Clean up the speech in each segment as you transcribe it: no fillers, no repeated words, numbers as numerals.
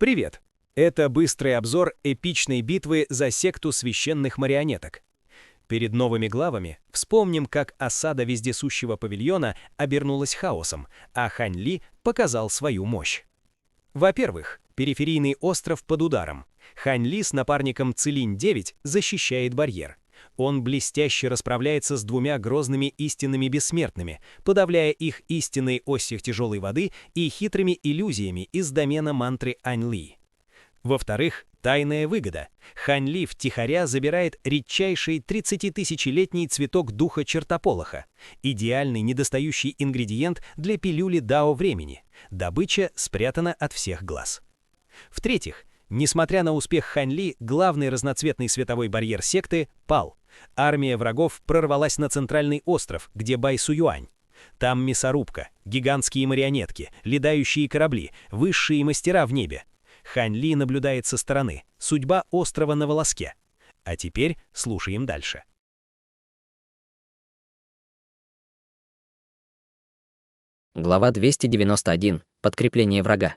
Привет! Это быстрый обзор эпичной битвы за секту священных марионеток. Перед новыми главами вспомним, как осада вездесущего павильона обернулась хаосом, а Хань Ли показал свою мощь. Во-первых, периферийный остров под ударом. Хань Ли с напарником Цилинь-9 защищает барьер. Он блестяще расправляется с двумя грозными истинными бессмертными, подавляя их истинной осью тяжелой воды и хитрыми иллюзиями из домена мантры Ань Ли. Во-вторых, тайная выгода. Хань Ли втихаря забирает редчайший 30-тысячелетний цветок духа чертополоха, идеальный недостающий ингредиент для пилюли дао времени. Добыча спрятана от всех глаз. В-третьих, несмотря на успех Хань Ли, главный разноцветный световой барьер секты пал. Армия врагов прорвалась на центральный остров, где Бай Суюань. Там мясорубка, гигантские марионетки, летающие корабли, высшие мастера в небе. Хань Ли наблюдает со стороны. Судьба острова на волоске. А теперь слушаем дальше. Глава 291. Подкрепление врага.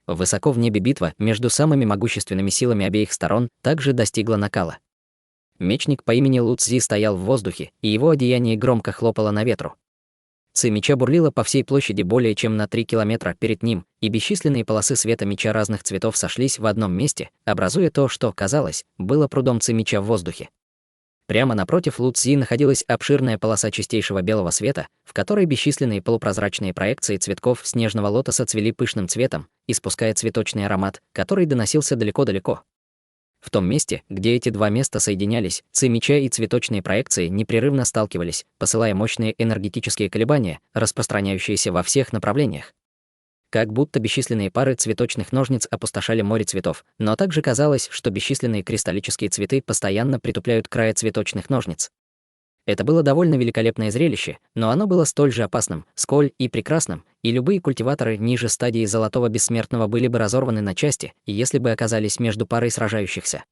Высоко в небе битва между самыми могущественными силами обеих сторон также достигла накала. Мечник по имени Лу Цзи стоял в воздухе, и его одеяние громко хлопало на ветру. Ци меча бурлила по всей площади более чем на 3 километра перед ним, и бесчисленные полосы света меча разных цветов сошлись в одном месте, образуя то, что, казалось, было прудом Ци меча в воздухе. Прямо напротив Лу Цзи находилась обширная полоса чистейшего белого света, в которой бесчисленные полупрозрачные проекции цветков снежного лотоса цвели пышным цветом, испуская цветочный аромат, который доносился далеко-далеко. В том месте, где эти два места соединялись, ци меча и цветочные проекции непрерывно сталкивались, посылая мощные энергетические колебания, распространяющиеся во всех направлениях. Как будто бесчисленные пары цветочных ножниц опустошали море цветов, но также казалось, что бесчисленные кристаллические цветы постоянно притупляют края цветочных ножниц. Это было довольно великолепное зрелище, но оно было столь же опасным, сколь и прекрасным, и любые культиваторы ниже стадии золотого бессмертного были бы разорваны на части, если бы оказались между парой сражающихся.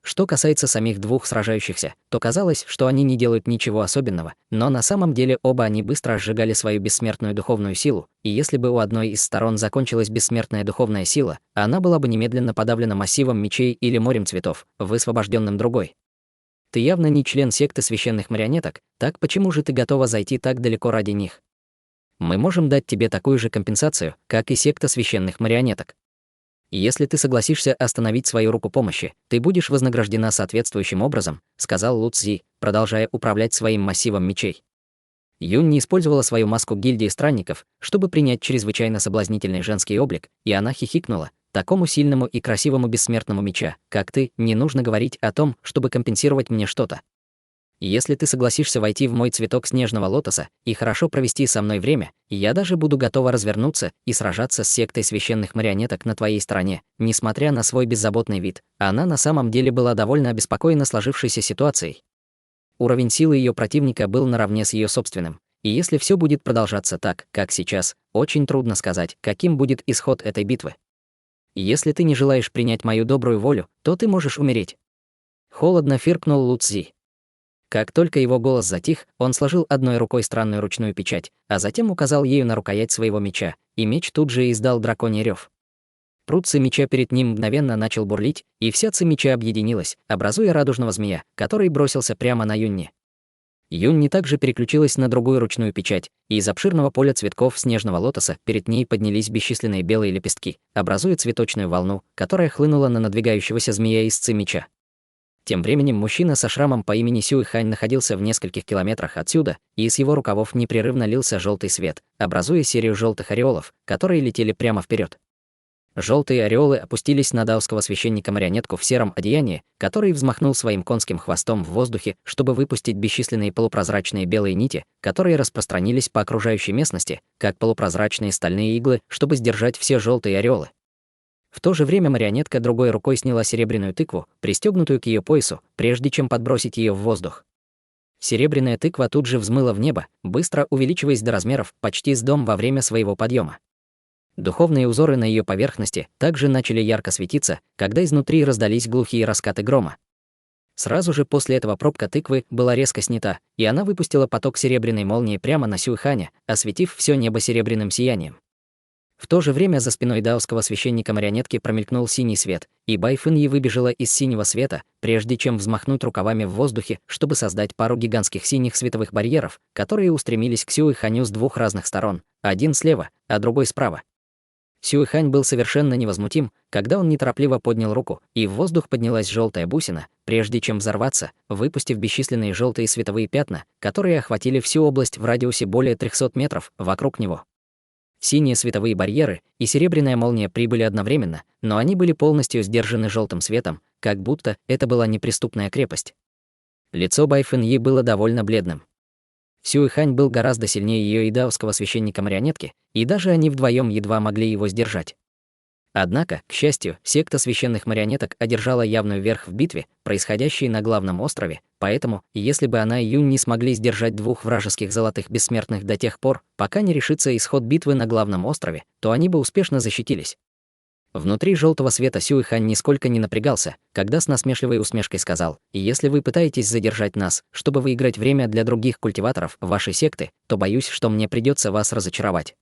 Что касается самих двух сражающихся, то казалось, что они не делают ничего особенного, но на самом деле оба они быстро сжигали свою бессмертную духовную силу, и если бы у одной из сторон закончилась бессмертная духовная сила, она была бы немедленно подавлена массивом мечей или морем цветов, высвобожденным другой. Ты явно не член секты священных марионеток, так почему же ты готова зайти так далеко ради них? Мы можем дать тебе такую же компенсацию, как и секта священных марионеток. Если ты согласишься остановить свою руку помощи, ты будешь вознаграждена соответствующим образом, сказал Лу Цзи, продолжая управлять своим массивом мечей. Юнь не использовала свою маску гильдии странников, чтобы принять чрезвычайно соблазнительный женский облик, и она хихикнула. Такому сильному и красивому бессмертному меча, как ты, не нужно говорить о том, чтобы компенсировать мне что-то. Если ты согласишься войти в мой цветок снежного лотоса и хорошо провести со мной время, я даже буду готова развернуться и сражаться с сектой священных марионеток на твоей стороне, несмотря на свой беззаботный вид. Она на самом деле была довольно обеспокоена сложившейся ситуацией. Уровень силы ее противника был наравне с ее собственным, и если все будет продолжаться так, как сейчас, очень трудно сказать, каким будет исход этой битвы. Если ты не желаешь принять мою добрую волю, то ты можешь умереть. Холодно фыркнул Лу Цзи. Как только его голос затих, он сложил одной рукой странную ручную печать, а затем указал ею на рукоять своего меча, и меч тут же издал драконий рев. Пруд ци меча перед ним мгновенно начал бурлить, и вся ци меча объединилась, образуя радужного змея, который бросился прямо на Юнни. Юнни также переключилась на другую ручную печать, и из обширного поля цветков снежного лотоса перед ней поднялись бесчисленные белые лепестки, образуя цветочную волну, которая хлынула на надвигающегося змея из ци меча. Тем временем мужчина со шрамом по имени Сюй Хань находился в нескольких километрах отсюда, и из его рукавов непрерывно лился желтый свет, образуя серию желтых ореолов, которые летели прямо вперед. Желтые ореолы опустились на даосского священника-марионетку в сером одеянии, который взмахнул своим конским хвостом в воздухе, чтобы выпустить бесчисленные полупрозрачные белые нити, которые распространились по окружающей местности, как полупрозрачные стальные иглы, чтобы сдержать все желтые ореолы. В то же время марионетка другой рукой сняла серебряную тыкву, пристегнутую к ее поясу, прежде чем подбросить ее в воздух. Серебряная тыква тут же взмыла в небо, быстро увеличиваясь до размеров почти с дом во время своего подъема. Духовные узоры на ее поверхности также начали ярко светиться, когда изнутри раздались глухие раскаты грома. Сразу же после этого пробка тыквы была резко снята, и она выпустила поток серебряной молнии прямо на Сюйханя, осветив все небо серебряным сиянием. В то же время за спиной даосского священника-марионетки промелькнул синий свет, и Бай Фэньи выбежала из синего света, прежде чем взмахнуть рукавами в воздухе, чтобы создать пару гигантских синих световых барьеров, которые устремились к Сюэханю с двух разных сторон, один слева, а другой справа. Сюэхань был совершенно невозмутим, когда он неторопливо поднял руку, и в воздух поднялась желтая бусина, прежде чем взорваться, выпустив бесчисленные желтые световые пятна, которые охватили всю область в радиусе более 300 метров вокруг него. Синие световые барьеры и серебряная молния прибыли одновременно, но они были полностью сдержаны желтым светом, как будто это была неприступная крепость. Лицо Бай Фэньи было довольно бледным. Сюэхань был гораздо сильнее ее и даосского священника-марионетки, и даже они вдвоем едва могли его сдержать. Однако, к счастью, секта священных марионеток одержала явную верх в битве, происходящей на главном острове, поэтому, если бы она и Юнь не смогли сдержать двух вражеских золотых бессмертных до тех пор, пока не решится исход битвы на главном острове, то они бы успешно защитились. Внутри желтого света Сюэхань нисколько не напрягался, когда с насмешливой усмешкой сказал: «Если вы пытаетесь задержать нас, чтобы выиграть время для других культиваторов вашей секты, то боюсь, что мне придется вас разочаровать».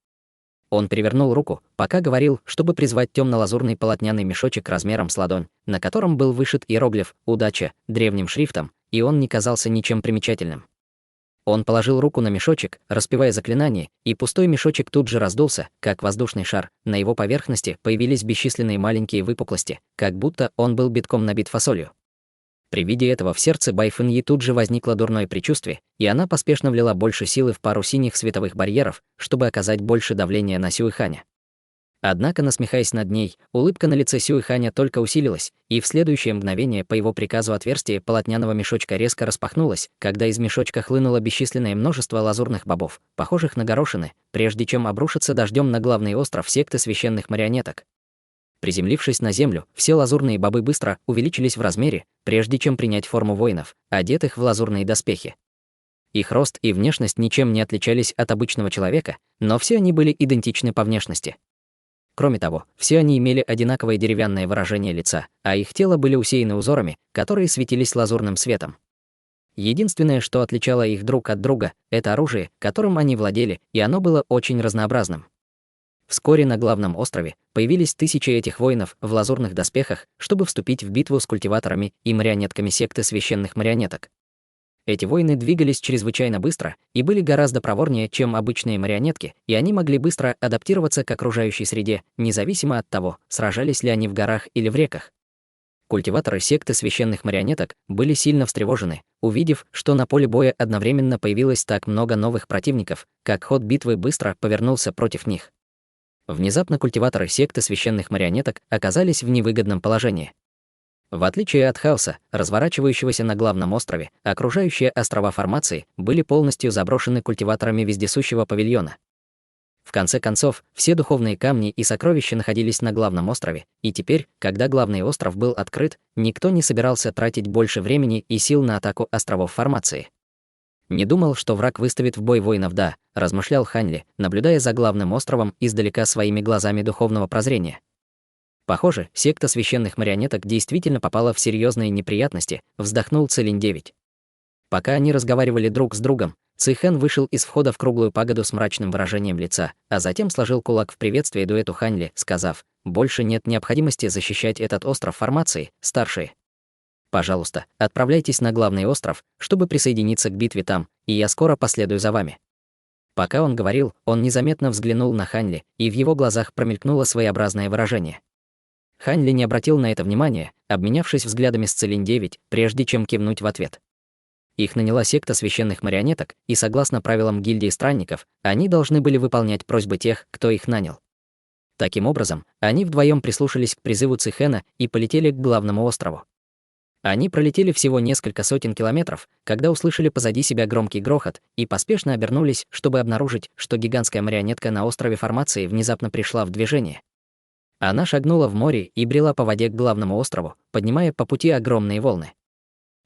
Он перевернул руку, пока говорил, чтобы призвать темно-лазурный полотняный мешочек размером с ладонь, на котором был вышит иероглиф «Удача» древним шрифтом, и он не казался ничем примечательным. Он положил руку на мешочек, распевая заклинание, и пустой мешочек тут же раздулся, как воздушный шар. На его поверхности появились бесчисленные маленькие выпуклости, как будто он был битком набит фасолью. При виде этого в сердце Бай Фэньи тут же возникло дурное предчувствие, и она поспешно влила больше силы в пару синих световых барьеров, чтобы оказать больше давления на Сюэханя. Однако, насмехаясь над ней, улыбка на лице Сюэханя только усилилась, и в следующее мгновение по его приказу отверстие полотняного мешочка резко распахнулось, когда из мешочка хлынуло бесчисленное множество лазурных бобов, похожих на горошины, прежде чем обрушиться дождем на главный остров секты священных марионеток. Приземлившись на землю, все лазурные бобы быстро увеличились в размере, прежде чем принять форму воинов, одетых в лазурные доспехи. Их рост и внешность ничем не отличались от обычного человека, но все они были идентичны по внешности. Кроме того, все они имели одинаковое деревянное выражение лица, а их тела были усеяны узорами, которые светились лазурным светом. Единственное, что отличало их друг от друга, это оружие, которым они владели, и оно было очень разнообразным. Вскоре на главном острове появились тысячи этих воинов в лазурных доспехах, чтобы вступить в битву с культиваторами и марионетками секты священных марионеток. Эти воины двигались чрезвычайно быстро и были гораздо проворнее, чем обычные марионетки, и они могли быстро адаптироваться к окружающей среде, независимо от того, сражались ли они в горах или в реках. Культиваторы секты священных марионеток были сильно встревожены, увидев, что на поле боя одновременно появилось так много новых противников, как ход битвы быстро повернулся против них. Внезапно культиваторы секты священных марионеток оказались в невыгодном положении. В отличие от хаоса, разворачивающегося на главном острове, окружающие острова формации были полностью заброшены культиваторами вездесущего павильона. В конце концов, все духовные камни и сокровища находились на главном острове, и теперь, когда главный остров был открыт, никто не собирался тратить больше времени и сил на атаку островов формации. «Не думал, что враг выставит в бой воинов, да», — размышлял Ханьли, наблюдая за главным островом издалека своими глазами духовного прозрения. Похоже, секта священных марионеток действительно попала в серьезные неприятности, вздохнул Целинь-9. Пока они разговаривали друг с другом, Цэйхэн вышел из входа в круглую пагоду с мрачным выражением лица, а затем сложил кулак в приветствии дуэту Ханьли, сказав: «Больше нет необходимости защищать этот остров формации, старшие. Пожалуйста, отправляйтесь на главный остров, чтобы присоединиться к битве там, и я скоро последую за вами». Пока он говорил, он незаметно взглянул на Ханьли, и в его глазах промелькнуло своеобразное выражение. Ханьли не обратил на это внимания, обменявшись взглядами с Целинь-9, прежде чем кивнуть в ответ. Их наняла секта священных марионеток, и согласно правилам гильдии странников, они должны были выполнять просьбы тех, кто их нанял. Таким образом, они вдвоем прислушались к призыву Цэйхэна и полетели к главному острову. Они пролетели всего несколько сотен километров, когда услышали позади себя громкий грохот и поспешно обернулись, чтобы обнаружить, что гигантская марионетка на острове формации внезапно пришла в движение. Она шагнула в море и брела по воде к главному острову, поднимая по пути огромные волны.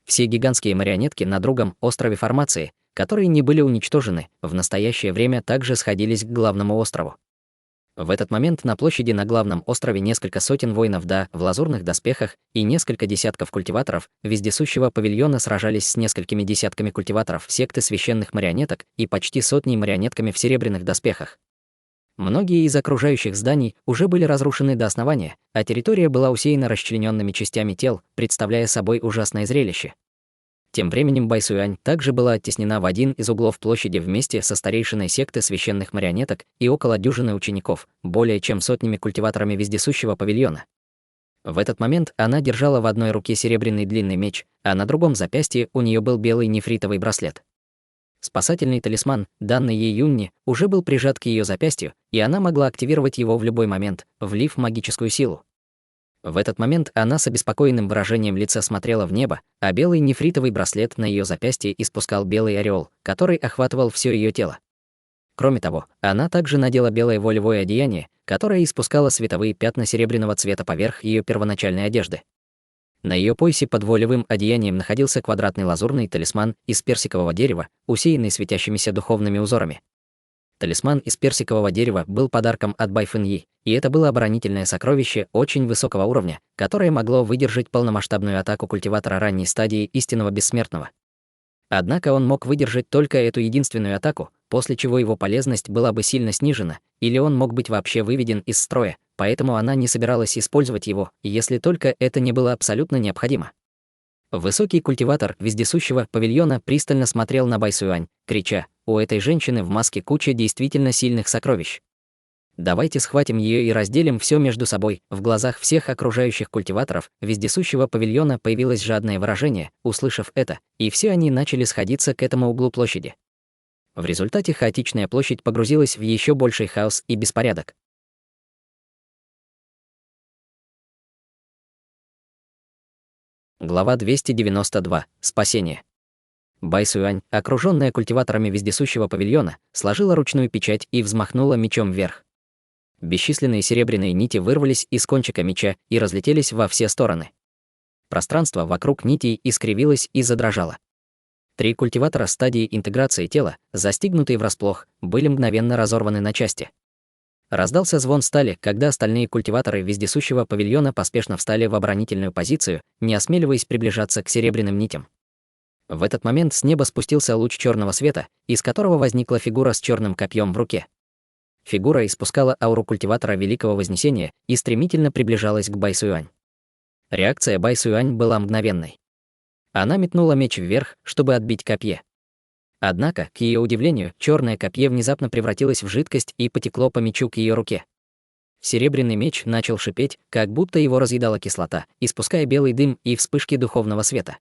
Все гигантские марионетки на другом острове формации, которые не были уничтожены, в настоящее время также сходились к главному острову. В этот момент на площади на главном острове несколько сотен воинов в лазурных доспехах и несколько десятков культиваторов вездесущего павильона сражались с несколькими десятками культиваторов секты священных марионеток и почти сотней марионетками в серебряных доспехах. Многие из окружающих зданий уже были разрушены до основания, а территория была усеяна расчлененными частями тел, представляя собой ужасное зрелище. Тем временем Байсюань также была оттеснена в один из углов площади вместе со старейшиной секты священных марионеток и около дюжины учеников, более чем сотнями культиваторами вездесущего павильона. В этот момент она держала в одной руке серебряный длинный меч, а на другом запястье у нее был белый нефритовый браслет. Спасательный талисман, данный ей Юнни, уже был прижат к ее запястью, и она могла активировать его в любой момент, влив магическую силу. В этот момент она с обеспокоенным выражением лица смотрела в небо, а белый нефритовый браслет на ее запястье испускал белый ореол, который охватывал все ее тело. Кроме того, она также надела белое волевое одеяние, которое испускало световые пятна серебряного цвета поверх ее первоначальной одежды. На ее поясе под волевым одеянием находился квадратный лазурный талисман из персикового дерева, усеянный светящимися духовными узорами. Талисман из персикового дерева был подарком от Бай Фэньи, и это было оборонительное сокровище очень высокого уровня, которое могло выдержать полномасштабную атаку культиватора ранней стадии истинного бессмертного. Однако он мог выдержать только эту единственную атаку, после чего его полезность была бы сильно снижена, или он мог быть вообще выведен из строя, поэтому она не собиралась использовать его, если только это не было абсолютно необходимо. Высокий культиватор вездесущего павильона пристально смотрел на Байсюань, крича: «У этой женщины в маске куча действительно сильных сокровищ. Давайте схватим ее и разделим все между собой». В глазах всех окружающих культиваторов вездесущего павильона появилось жадное выражение, услышав это, и все они начали сходиться к этому углу площади. В результате хаотичная площадь погрузилась в еще больший хаос и беспорядок. Глава 292. Спасение. Байсюань, окруженная культиваторами вездесущего павильона, сложила ручную печать и взмахнула мечом вверх. Бесчисленные серебряные нити вырвались из кончика меча и разлетелись во все стороны. Пространство вокруг нитей искривилось и задрожало. 3 культиватора стадии интеграции тела, застигнутые врасплох, были мгновенно разорваны на части. Раздался звон стали, когда остальные культиваторы вездесущего павильона поспешно встали в оборонительную позицию, не осмеливаясь приближаться к серебряным нитям. В этот момент с неба спустился луч черного света, из которого возникла фигура с черным копьем в руке. Фигура испускала ауру культиватора Великого Вознесения и стремительно приближалась к Байсюань. Реакция Байсюань была мгновенной. Она метнула меч вверх, чтобы отбить копье. Однако, к ее удивлению, черное копье внезапно превратилось в жидкость и потекло по мечу к ее руке. Серебряный меч начал шипеть, как будто его разъедала кислота, испуская белый дым и вспышки духовного света.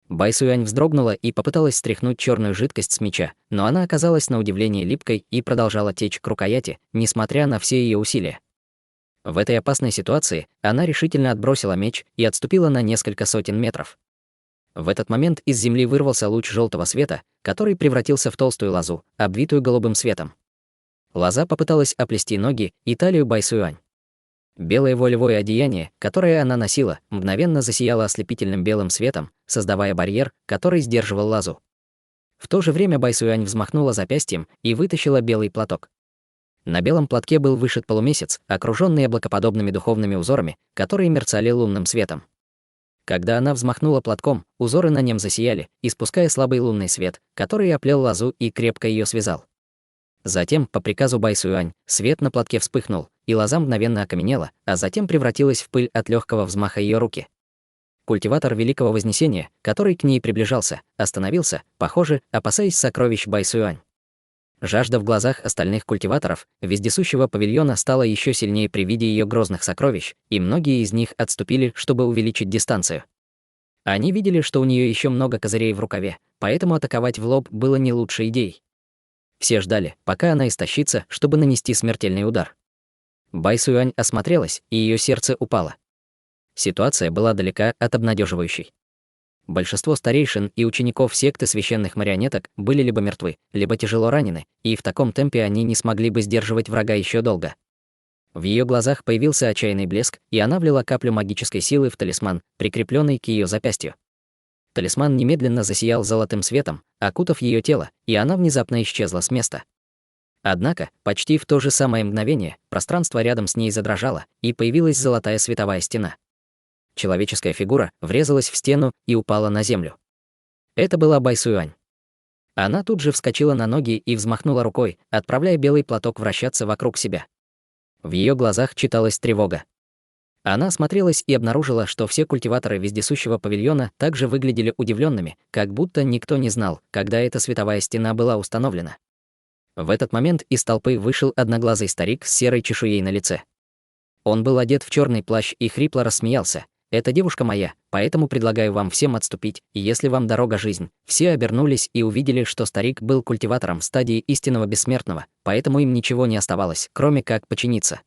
Байсюань вздрогнула и попыталась стряхнуть черную жидкость с меча, но она оказалась на удивление липкой и продолжала течь к рукояти, несмотря на все ее усилия. В этой опасной ситуации она решительно отбросила меч и отступила на несколько сотен метров. В этот момент из земли вырвался луч желтого света, который превратился в толстую лозу, обвитую голубым светом. Лоза попыталась оплести ноги и талию Байсюань. Белое волевое одеяние, которое она носила, мгновенно засияло ослепительным белым светом, создавая барьер, который сдерживал лозу. В то же время Байсюань взмахнула запястьем и вытащила белый платок. На белом платке был вышит полумесяц, окруженный облакоподобными духовными узорами, которые мерцали лунным светом. Когда она взмахнула платком, узоры на нем засияли, испуская слабый лунный свет, который оплел лозу и крепко ее связал. Затем, по приказу Байсюань, свет на платке вспыхнул, и лоза мгновенно окаменела, а затем превратилась в пыль от легкого взмаха ее руки. Культиватор Великого Вознесения, который к ней приближался, остановился, похоже, опасаясь сокровищ Байсюань. Жажда в глазах остальных культиваторов вездесущего павильона стала еще сильнее при виде ее грозных сокровищ, и многие из них отступили, чтобы увеличить дистанцию. Они видели, что у нее еще много козырей в рукаве, поэтому атаковать в лоб было не лучшей идеей. Все ждали, пока она истощится, чтобы нанести смертельный удар. Байсюань осмотрелась, и ее сердце упало. Ситуация была далека от обнадеживающей. Большинство старейшин и учеников секты священных марионеток были либо мертвы, либо тяжело ранены, и в таком темпе они не смогли бы сдерживать врага еще долго. В ее глазах появился отчаянный блеск, и она влила каплю магической силы в талисман, прикрепленный к ее запястью. Талисман немедленно засиял золотым светом, окутав ее тело, и она внезапно исчезла с места. Однако, почти в то же самое мгновение, пространство рядом с ней задрожало, и появилась золотая световая стена. Человеческая фигура врезалась в стену и упала на землю. Это была Байсюань. Она тут же вскочила на ноги и взмахнула рукой, отправляя белый платок вращаться вокруг себя. В ее глазах читалась тревога. Она осмотрелась и обнаружила, что все культиваторы вездесущего павильона также выглядели удивленными, как будто никто не знал, когда эта световая стена была установлена. В этот момент из толпы вышел одноглазый старик с серой чешуей на лице. Он был одет в черный плащ и хрипло рассмеялся. «Это девушка моя, поэтому предлагаю вам всем отступить, и если вам дорога жизнь». Все обернулись и увидели, что старик был культиватором стадии истинного бессмертного, поэтому им ничего не оставалось, кроме как подчиниться.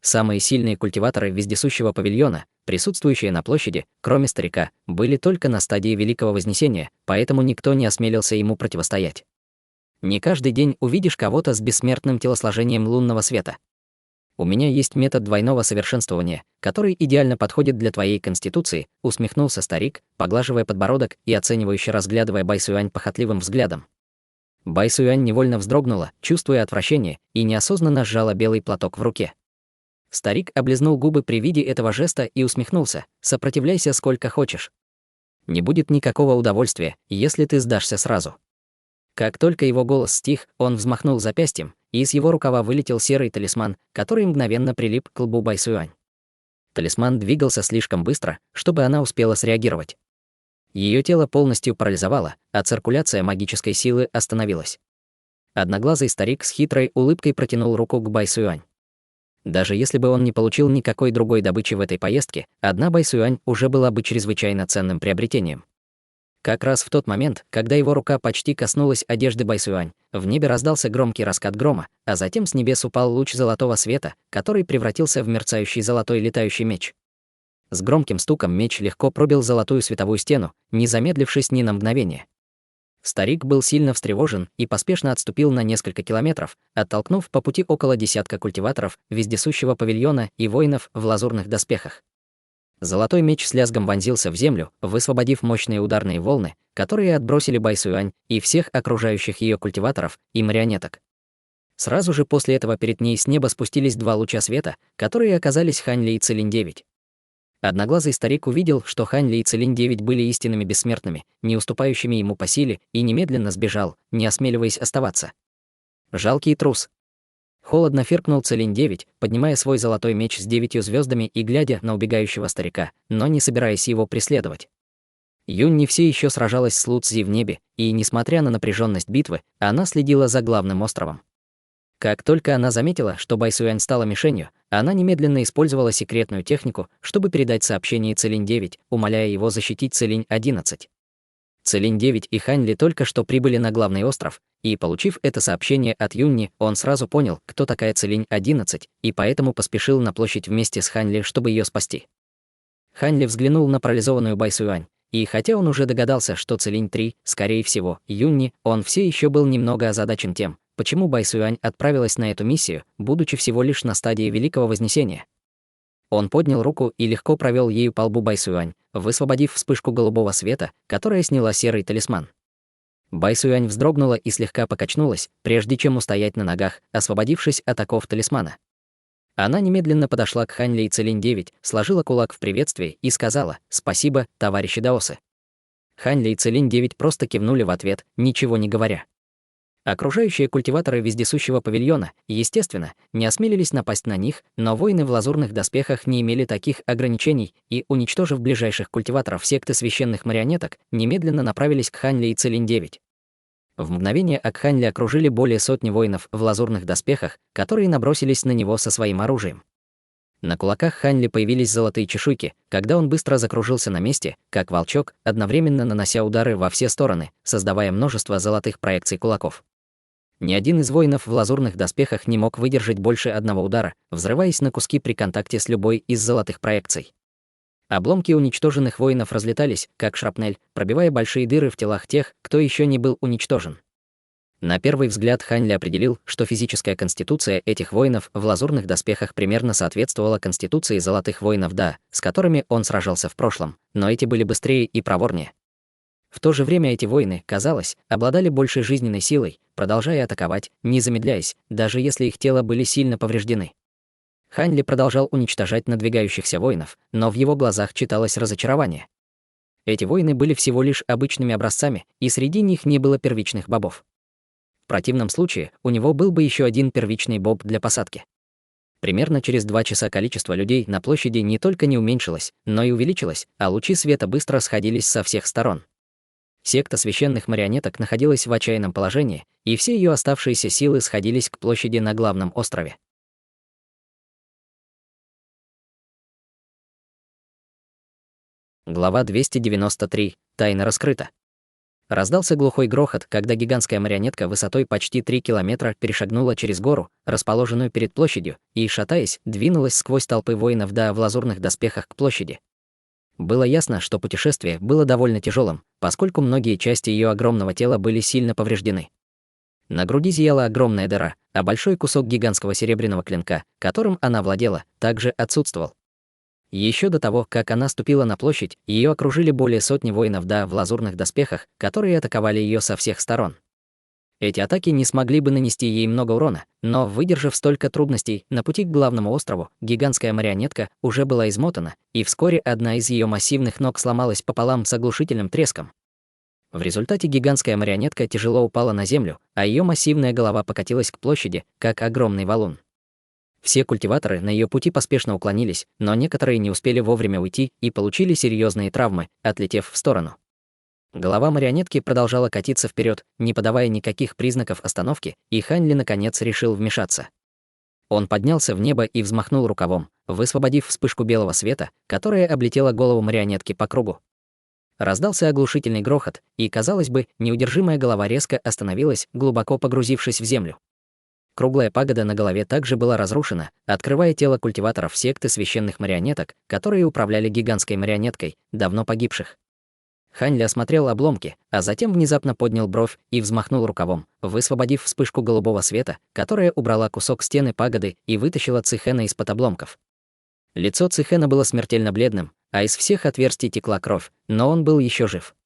Самые сильные культиваторы вездесущего павильона, присутствующие на площади, кроме старика, были только на стадии Великого Вознесения, поэтому никто не осмелился ему противостоять. Не каждый день увидишь кого-то с бессмертным телосложением лунного света. У меня есть метод двойного совершенствования, который идеально подходит для твоей конституции, усмехнулся старик, поглаживая подбородок и оценивающе разглядывая Байсюань похотливым взглядом. Байсюань невольно вздрогнула, чувствуя отвращение, и неосознанно сжала белый платок в руке. Старик облизнул губы при виде этого жеста и усмехнулся. «Сопротивляйся сколько хочешь. Не будет никакого удовольствия, если ты сдашься сразу». Как только его голос стих, он взмахнул запястьем, и из его рукава вылетел серый талисман, который мгновенно прилип к лбу Байсюань. Талисман двигался слишком быстро, чтобы она успела среагировать. Ее тело полностью парализовало, а циркуляция магической силы остановилась. Одноглазый старик с хитрой улыбкой протянул руку к Байсюань. Даже если бы он не получил никакой другой добычи в этой поездке, одна Байсюань уже была бы чрезвычайно ценным приобретением. Как раз в тот момент, когда его рука почти коснулась одежды Байсюань, в небе раздался громкий раскат грома, а затем с небес упал луч золотого света, который превратился в мерцающий золотой летающий меч. С громким стуком меч легко пробил золотую световую стену, не замедлившись ни на мгновение. Старик был сильно встревожен и поспешно отступил на несколько километров, оттолкнув по пути около десятка культиваторов вездесущего павильона и воинов в лазурных доспехах. Золотой меч с лязгом вонзился в землю, высвободив мощные ударные волны, которые отбросили Байсюань и всех окружающих ее культиваторов и марионеток. Сразу же после этого перед ней с неба спустились два луча света, которые оказались Ханьли и Целинь-9. Одноглазый старик увидел, что Ханьли и Целинь-9 были истинными бессмертными, не уступающими ему по силе, и немедленно сбежал, не осмеливаясь оставаться. Жалкий трус. Холодно фыркнул Целинь-9, поднимая свой золотой меч с 9 звездами и глядя на убегающего старика, но не собираясь его преследовать. Юнь все еще сражалась с Луцзи в небе, и, несмотря на напряженность битвы, она следила за главным островом. Как только она заметила, что Байсюань стала мишенью, она немедленно использовала секретную технику, чтобы передать сообщение Целинь-9, умоляя его защитить Целинь-11. Целинь-9 и Ханьли только что прибыли на главный остров, и, получив это сообщение от Юнни, он сразу понял, кто такая Целинь-11, и поэтому поспешил на площадь вместе с Ханьли, чтобы ее спасти. Ханьли взглянул на парализованную Байсюань, и хотя он уже догадался, что Целинь-3, скорее всего, Юнни, он все еще был немного озадачен тем, почему Байсюань отправилась на эту миссию, будучи всего лишь на стадии Великого Вознесения. Он поднял руку и легко провел ею по лбу Байсюань, высвободив вспышку голубого света, которая сняла серый талисман. Байсюань вздрогнула и слегка покачнулась, прежде чем устоять на ногах, освободившись от оков талисмана. Она немедленно подошла к Ханьли и Целинь-9, сложила кулак в приветствии и сказала «Спасибо, товарищи даосы». Ханьли и Целинь-9 просто кивнули в ответ, ничего не говоря. Окружающие культиваторы вездесущего павильона, естественно, не осмелились напасть на них, но воины в лазурных доспехах не имели таких ограничений и, уничтожив ближайших культиваторов секты священных марионеток, немедленно направились к Ханьли и Целинь-9. В мгновение Акханьли окружили более сотни воинов в лазурных доспехах, которые набросились на него со своим оружием. На кулаках Ханьли появились золотые чешуйки, когда он быстро закружился на месте, как волчок, одновременно нанося удары во все стороны, создавая множество золотых проекций кулаков. Ни один из воинов в лазурных доспехах не мог выдержать больше одного удара, взрываясь на куски при контакте с любой из золотых проекций. Обломки уничтоженных воинов разлетались, как шрапнель, пробивая большие дыры в телах тех, кто еще не был уничтожен. На первый взгляд Ханьли определил, что физическая конституция этих воинов в лазурных доспехах примерно соответствовала конституции золотых воинов Да, с которыми он сражался в прошлом, но эти были быстрее и проворнее. В то же время эти воины, казалось, обладали большей жизненной силой, продолжая атаковать, не замедляясь, даже если их тела были сильно повреждены. Ханьли продолжал уничтожать надвигающихся воинов, но в его глазах читалось разочарование. Эти воины были всего лишь обычными образцами, и среди них не было первичных бобов. В противном случае у него был бы еще один первичный боб для посадки. Примерно через 2 часа количество людей на площади не только не уменьшилось, но и увеличилось, а лучи света быстро сходились со всех сторон. Секта священных марионеток находилась в отчаянном положении, и все ее оставшиеся силы сходились к площади на главном острове. Глава 293. Тайна раскрыта. Раздался глухой грохот, когда гигантская марионетка высотой почти 3 километра перешагнула через гору, расположенную перед площадью, и, шатаясь, двинулась сквозь толпы воинов в лазурных доспехах к площади. Было ясно, что путешествие было довольно тяжелым, поскольку многие части ее огромного тела были сильно повреждены. На груди зияла огромная дыра, а большой кусок гигантского серебряного клинка, которым она владела, также отсутствовал. Еще до того, как она ступила на площадь, ее окружили более сотни воинов в лазурных доспехах, которые атаковали ее со всех сторон. Эти атаки не смогли бы нанести ей много урона, но, выдержав столько трудностей, на пути к главному острову гигантская марионетка уже была измотана, и вскоре одна из ее массивных ног сломалась пополам с оглушительным треском. В результате гигантская марионетка тяжело упала на землю, а ее массивная голова покатилась к площади, как огромный валун. Все культиваторы на ее пути поспешно уклонились, но некоторые не успели вовремя уйти и получили серьезные травмы, отлетев в сторону. Голова марионетки продолжала катиться вперед, не подавая никаких признаков остановки, и Ханли наконец решил вмешаться. Он поднялся в небо и взмахнул рукавом, высвободив вспышку белого света, которая облетела голову марионетки по кругу. Раздался оглушительный грохот, и, казалось бы, неудержимая голова резко остановилась, глубоко погрузившись в землю. Круглая пагода на голове также была разрушена, открывая тело культиваторов секты священных марионеток, которые управляли гигантской марионеткой, давно погибших. Ханли осмотрел обломки, а затем внезапно поднял бровь и взмахнул рукавом, высвободив вспышку голубого света, которая убрала кусок стены пагоды и вытащила Цихэна из-под обломков. Лицо Цихэна было смертельно бледным, а из всех отверстий текла кровь, но он был еще жив.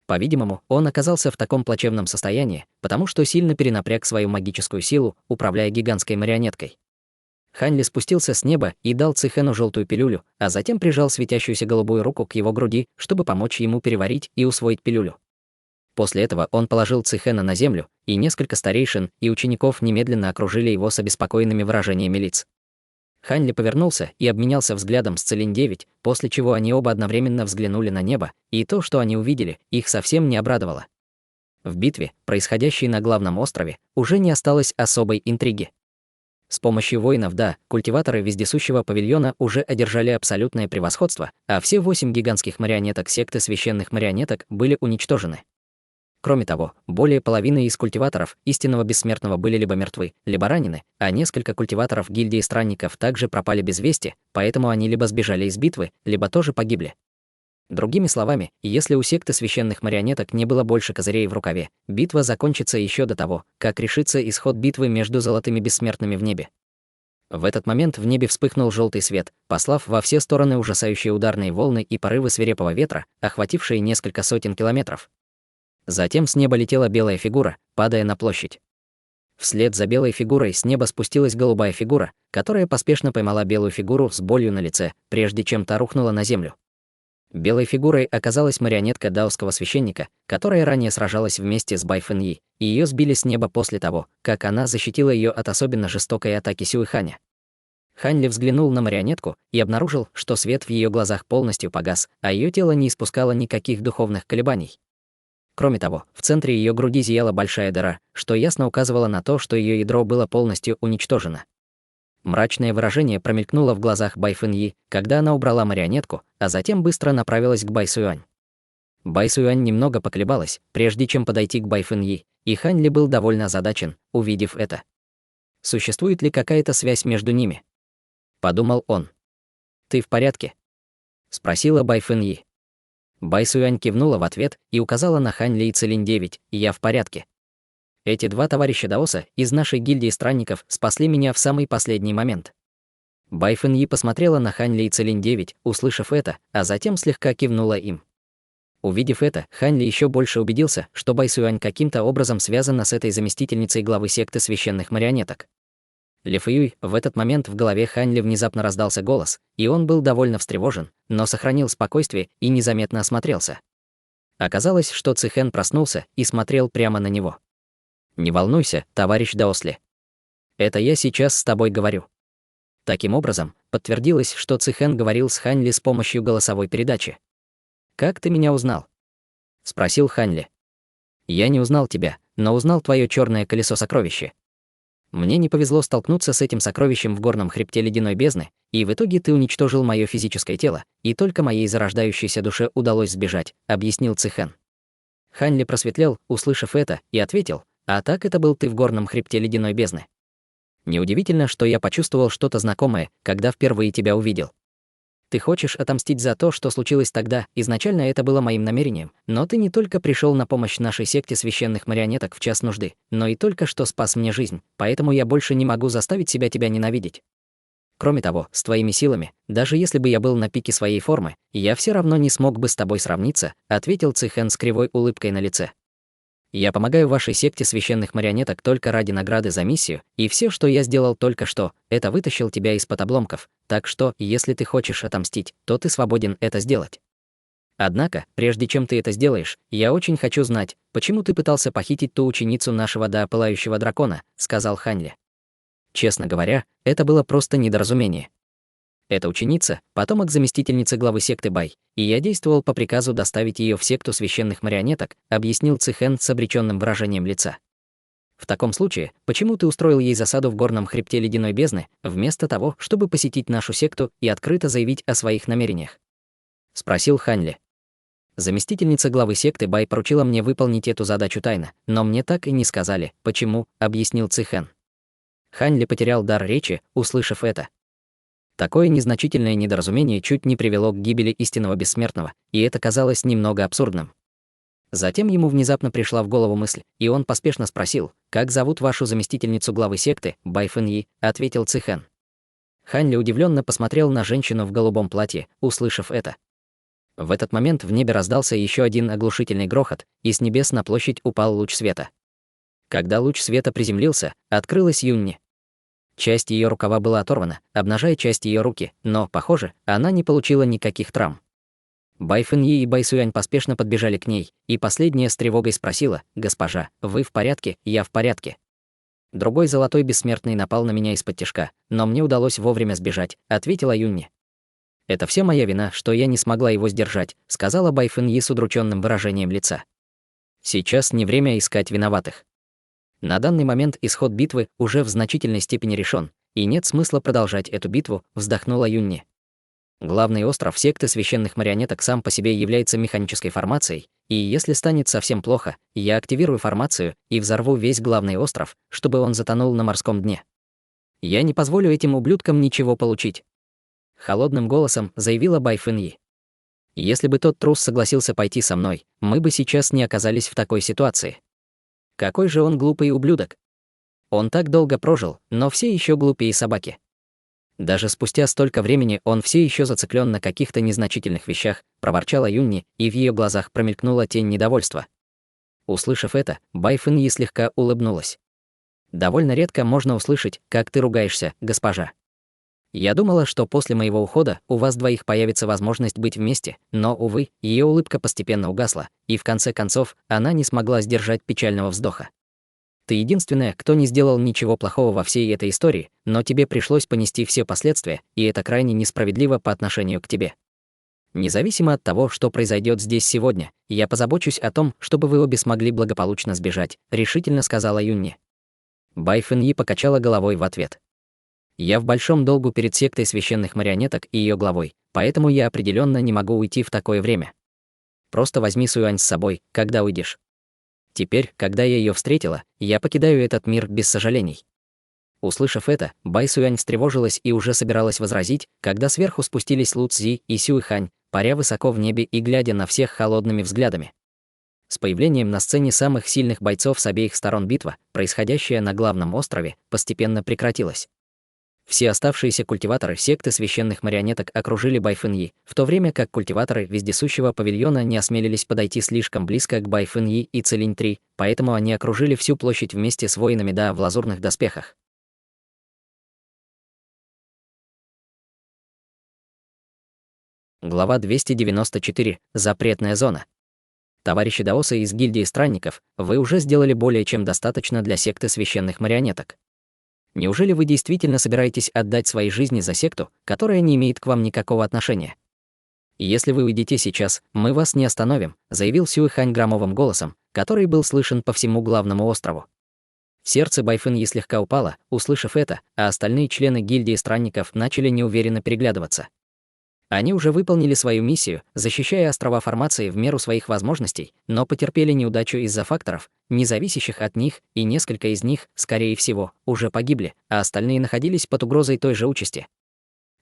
По-видимому, он оказался в таком плачевном состоянии, потому что сильно перенапряг свою магическую силу, управляя гигантской марионеткой. Ханли спустился с неба и дал Цихэну желтую пилюлю, а затем прижал светящуюся голубую руку к его груди, чтобы помочь ему переварить и усвоить пилюлю. После этого он положил Цихэна на землю, и несколько старейшин и учеников немедленно окружили его с обеспокоенными выражениями лиц. Ханли повернулся и обменялся взглядом с Целинь-9, после чего они оба одновременно взглянули на небо, и то, что они увидели, их совсем не обрадовало. В битве, происходящей на главном острове, уже не осталось особой интриги. С помощью воинов культиваторы вездесущего павильона уже одержали абсолютное превосходство, а все 8 гигантских марионеток секты священных марионеток были уничтожены. Кроме того, более половины из культиваторов истинного бессмертного были либо мертвы, либо ранены, а несколько культиваторов гильдии странников также пропали без вести, поэтому они либо сбежали из битвы, либо тоже погибли. Другими словами, если у секты священных марионеток не было больше козырей в рукаве, битва закончится еще до того, как решится исход битвы между золотыми бессмертными в небе. В этот момент в небе вспыхнул желтый свет, послав во все стороны ужасающие ударные волны и порывы свирепого ветра, охватившие несколько сотен километров. Затем с неба летела белая фигура, падая на площадь. Вслед за белой фигурой с неба спустилась голубая фигура, которая поспешно поймала белую фигуру с болью на лице, прежде чем та рухнула на землю. Белой фигурой оказалась марионетка даосского священника, которая ранее сражалась вместе с Бай Фэньи, и ее сбили с неба после того, как она защитила ее от особенно жестокой атаки Сюэханя. Ханли взглянул на марионетку и обнаружил, что свет в ее глазах полностью погас, а ее тело не испускало никаких духовных колебаний. Кроме того, в центре ее груди зияла большая дыра, что ясно указывало на то, что ее ядро было полностью уничтожено. Мрачное выражение промелькнуло в глазах Бай Фэньи, когда она убрала марионетку, а затем быстро направилась к Бай Сюань. Бай Сюань немного поколебалась, прежде чем подойти к Бай Фэньи, и Ханли был довольно озадачен, увидев это. Существует ли какая-то связь между ними? Подумал он. «Ты в порядке?» Спросила Бай Фэньи. Бай Сюань кивнула в ответ и указала на Ханли и Целинь-9, «Я в порядке. Эти 2 товарища даоса из нашей гильдии странников спасли меня в самый последний момент». Бай Фэньи посмотрела на Ханли и Целинь-9, услышав это, а затем слегка кивнула им. Увидев это, Ханли еще больше убедился, что Бай Сюань каким-то образом связана с этой заместительницей главы секты священных марионеток. Лифэюй, в этот момент в голове Ханьли внезапно раздался голос, и он был довольно встревожен, но сохранил спокойствие и незаметно осмотрелся. Оказалось, что Цихэн проснулся и смотрел прямо на него. «Не волнуйся, товарищ Даосли. Это я сейчас с тобой говорю». Таким образом, подтвердилось, что Цихэн говорил с Ханьли с помощью голосовой передачи. «Как ты меня узнал?» — спросил Ханьли. «Я не узнал тебя, но узнал твое черное колесо сокровища. Мне не повезло столкнуться с этим сокровищем в горном хребте ледяной бездны, и в итоге ты уничтожил мое физическое тело, и только моей зарождающейся душе удалось сбежать», — объяснил Цихэн. Ханьли просветлел, услышав это, и ответил: «А так это был ты в горном хребте ледяной бездны. Неудивительно, что я почувствовал что-то знакомое, когда впервые тебя увидел. Ты хочешь отомстить за то, что случилось тогда, изначально это было моим намерением, но ты не только пришел на помощь нашей секте священных марионеток в час нужды, но и только что спас мне жизнь, поэтому я больше не могу заставить себя тебя ненавидеть. Кроме того, с твоими силами, даже если бы я был на пике своей формы, я все равно не смог бы с тобой сравниться», — ответил Цихэн с кривой улыбкой на лице. «Я помогаю вашей секте священных марионеток только ради награды за миссию, и все, что я сделал только что, это вытащил тебя из-под обломков, так что, если ты хочешь отомстить, то ты свободен это сделать. Однако, прежде чем ты это сделаешь, я очень хочу знать, почему ты пытался похитить ту ученицу нашего Пылающего дракона», — сказал Ханьли. «Честно говоря, это было просто недоразумение. Эта ученица — потомок заместительницы главы секты Бай, и я действовал по приказу доставить ее в секту священных марионеток», — объяснил Цихэн с обреченным выражением лица. «В таком случае, почему ты устроил ей засаду в горном хребте ледяной бездны, вместо того, чтобы посетить нашу секту и открыто заявить о своих намерениях?» — спросил Ханьли. «Заместительница главы секты Бай поручила мне выполнить эту задачу тайно, но мне так и не сказали, почему», — объяснил Цихэн. Ханьли потерял дар речи, услышав это. Такое незначительное недоразумение чуть не привело к гибели истинного бессмертного, и это казалось немного абсурдным. Затем ему внезапно пришла в голову мысль, и он поспешно спросил: «Как зовут вашу заместительницу главы секты, Бай Фэньи?» — ответил Цихэн. Ханьли удивленно посмотрел на женщину в голубом платье, услышав это. В этот момент в небе раздался еще один оглушительный грохот, и с небес на площадь упал луч света. Когда луч света приземлился, открылась Юнни. Часть ее рукава была оторвана, обнажая часть ее руки, но, похоже, она не получила никаких травм. Бай Фэньи и Бай Сюань поспешно подбежали к ней, и последняя с тревогой спросила: «Госпожа, вы в порядке? Я в порядке». «Другой золотой бессмертный напал на меня из-под тишка, но мне удалось вовремя сбежать», — ответила Юнни. «Это все моя вина, что я не смогла его сдержать», — сказала Бай Фэньи с удрученным выражением лица. «Сейчас не время искать виноватых. На данный момент исход битвы уже в значительной степени решен, и нет смысла продолжать эту битву», — вздохнула Юнни. «Главный остров секты священных марионеток сам по себе является механической формацией, и если станет совсем плохо, я активирую формацию и взорву весь главный остров, чтобы он затонул на морском дне. Я не позволю этим ублюдкам ничего получить», — холодным голосом заявила Бай Фэньи. «Если бы тот трус согласился пойти со мной, мы бы сейчас не оказались в такой ситуации. Какой же он глупый ублюдок. Он так долго прожил, но все еще глупее собаки. Даже спустя столько времени он все еще зациклен на каких-то незначительных вещах», — проворчала Юнни, и в ее глазах промелькнула тень недовольства. Услышав это, Бай Фэньи слегка улыбнулась. «Довольно редко можно услышать, как ты ругаешься, госпожа. Я думала, что после моего ухода у вас двоих появится возможность быть вместе, но, увы, ее улыбка постепенно угасла, и в конце концов она не смогла сдержать печального вздоха. Ты единственная, кто не сделал ничего плохого во всей этой истории, но тебе пришлось понести все последствия, и это крайне несправедливо по отношению к тебе. Независимо от того, что произойдет здесь сегодня, я позабочусь о том, чтобы вы обе смогли благополучно сбежать», — решительно сказала Юнни. Бай Фэньи покачала головой в ответ. «Я в большом долгу перед сектой священных марионеток и ее главой, поэтому я определенно не могу уйти в такое время. Просто возьми Сюань с собой, когда уйдешь. Теперь, когда я ее встретила, я покидаю этот мир без сожалений». Услышав это, Бай Сюань встревожилась и уже собиралась возразить, когда сверху спустились Лу Цзи и Сюй Хань, паря высоко в небе и глядя на всех холодными взглядами. С появлением на сцене самых сильных бойцов с обеих сторон битва, происходящая на главном острове, постепенно прекратилась. Все оставшиеся культиваторы секты священных марионеток окружили Бай Фэньи, в то время как культиваторы вездесущего павильона не осмелились подойти слишком близко к Бай Фэньи и Целинь-3, поэтому они окружили всю площадь вместе с воинами в лазурных доспехах. Глава 294. Запретная зона. Товарищи даосы из гильдии странников, вы уже сделали более чем достаточно для секты священных марионеток. Неужели вы действительно собираетесь отдать свои жизни за секту, которая не имеет к вам никакого отношения? Если вы уйдете сейчас, мы вас не остановим, заявил Сюэхань громовым голосом, который был слышен по всему главному острову. Сердце Байфэньи слегка упало, услышав это, а остальные члены гильдии странников начали неуверенно переглядываться. Они уже выполнили свою миссию, защищая острова формации в меру своих возможностей, но потерпели неудачу из-за факторов, не зависящих от них, и несколько из них, скорее всего, уже погибли, а остальные находились под угрозой той же участи.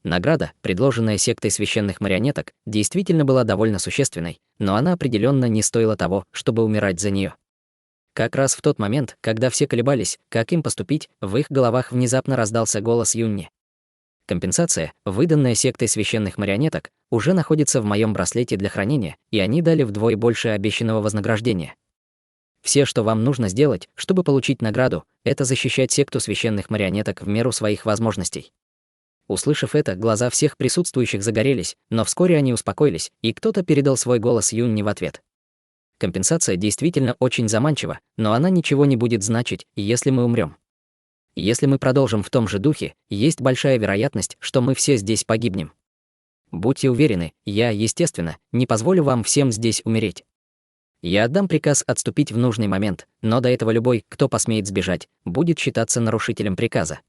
Награда, предложенная сектой священных марионеток, действительно была довольно существенной, но она определенно не стоила того, чтобы умирать за нее. Как раз в тот момент, когда все колебались, как им поступить, в их головах внезапно раздался голос Юнни. Компенсация, выданная сектой священных марионеток, уже находится в моем браслете для хранения, и они дали вдвое больше обещанного вознаграждения. Все, что вам нужно сделать, чтобы получить награду, это защищать секту священных марионеток в меру своих возможностей. Услышав это, глаза всех присутствующих загорелись, но вскоре они успокоились, и кто-то передал свой голос Юнни в ответ. Компенсация действительно очень заманчива, но она ничего не будет значить, если мы умрем. Если мы продолжим в том же духе, есть большая вероятность, что мы все здесь погибнем. Будьте уверены, я, естественно, не позволю вам всем здесь умереть. Я отдам приказ отступить в нужный момент, но до этого любой, кто посмеет сбежать, будет считаться нарушителем приказа.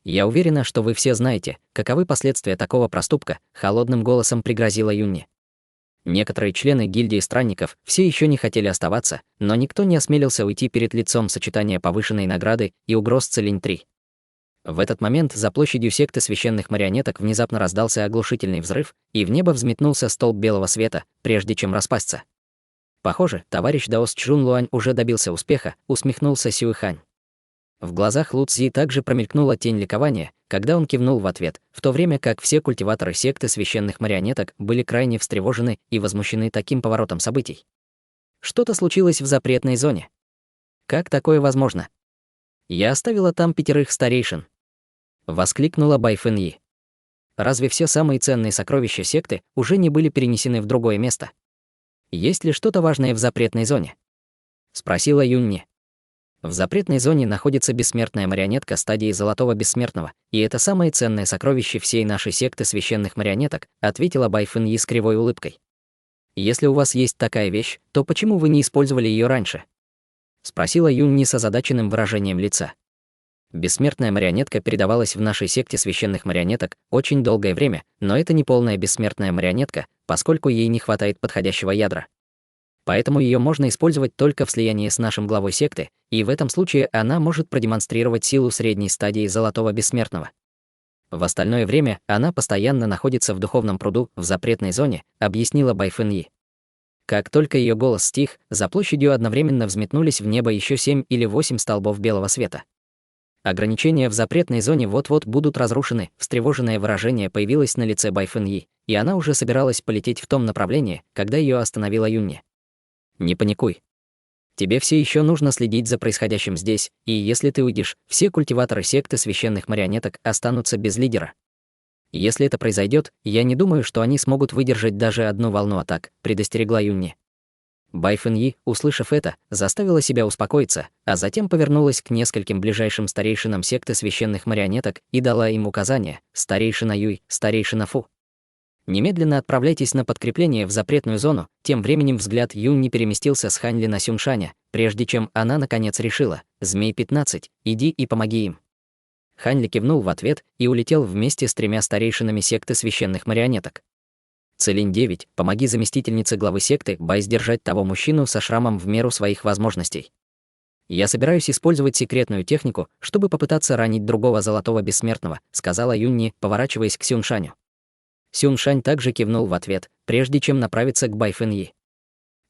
Я уверена, что вы все знаете, каковы последствия такого проступка, холодным голосом пригрозила Юнни. Некоторые члены гильдии странников все еще не хотели оставаться, но никто не осмелился уйти перед лицом сочетания повышенной награды и угроз Целинь-3. В этот момент за площадью секты священных марионеток внезапно раздался оглушительный взрыв, и в небо взметнулся столб белого света, прежде чем распасться. Похоже, товарищ Даос Чжунлуань уже добился успеха, усмехнулся Сюэхань. В глазах Лу Цзи также промелькнула тень ликования, когда он кивнул в ответ, в то время как все культиваторы секты священных марионеток были крайне встревожены и возмущены таким поворотом событий. Что-то случилось в запретной зоне. Как такое возможно? Я оставила там 5 старейшин. Воскликнула Байфэньи. Разве все самые ценные сокровища секты уже не были перенесены в другое место? Есть ли что-то важное в запретной зоне? Спросила Юнни. В запретной зоне находится бессмертная марионетка стадии Золотого Бессмертного, и это самое ценное сокровище всей нашей секты священных марионеток, ответила Байфэньи с кривой улыбкой. Если у вас есть такая вещь, то почему вы не использовали ее раньше? Спросила Юнни с озадаченным выражением лица. Бессмертная марионетка передавалась в нашей секте священных марионеток очень долгое время, но это не полная бессмертная марионетка, поскольку ей не хватает подходящего ядра. Поэтому ее можно использовать только в слиянии с нашим главой секты, и в этом случае она может продемонстрировать силу средней стадии Золотого Бессмертного. В остальное время она постоянно находится в духовном пруду в запретной зоне, объяснила Байфэньи. Как только ее голос стих, за площадью одновременно взметнулись в небо еще 7 или 8 столбов белого света. Ограничения в запретной зоне вот-вот будут разрушены, встревоженное выражение появилось на лице Байфэньи, и она уже собиралась полететь в том направлении, когда ее остановила Юнни. Не паникуй. Тебе все еще нужно следить за происходящим здесь, и если ты уйдешь, все культиваторы секты священных марионеток останутся без лидера. Если это произойдет, я не думаю, что они смогут выдержать даже одну волну атак, предостерегла Юнни. Байфэньи, услышав это, заставила себя успокоиться, а затем повернулась к нескольким ближайшим старейшинам секты священных марионеток и дала им указания: старейшина Юй, старейшина Фу. Немедленно отправляйтесь на подкрепление в запретную зону. Тем временем взгляд Юнни переместился с Ханьли на Сюншаня, прежде чем она наконец решила: «Змей-15, иди и помоги им». Ханьли кивнул в ответ и улетел вместе с 3 старейшинами секты священных марионеток. Целинь-9, помоги заместительнице главы секты Бай сдержать того мужчину со шрамом в меру своих возможностей. Я собираюсь использовать секретную технику, чтобы попытаться ранить другого Золотого Бессмертного, сказала Юнни, поворачиваясь к Сюншаню. Сюншань также кивнул в ответ, прежде чем направиться к Байфэньи.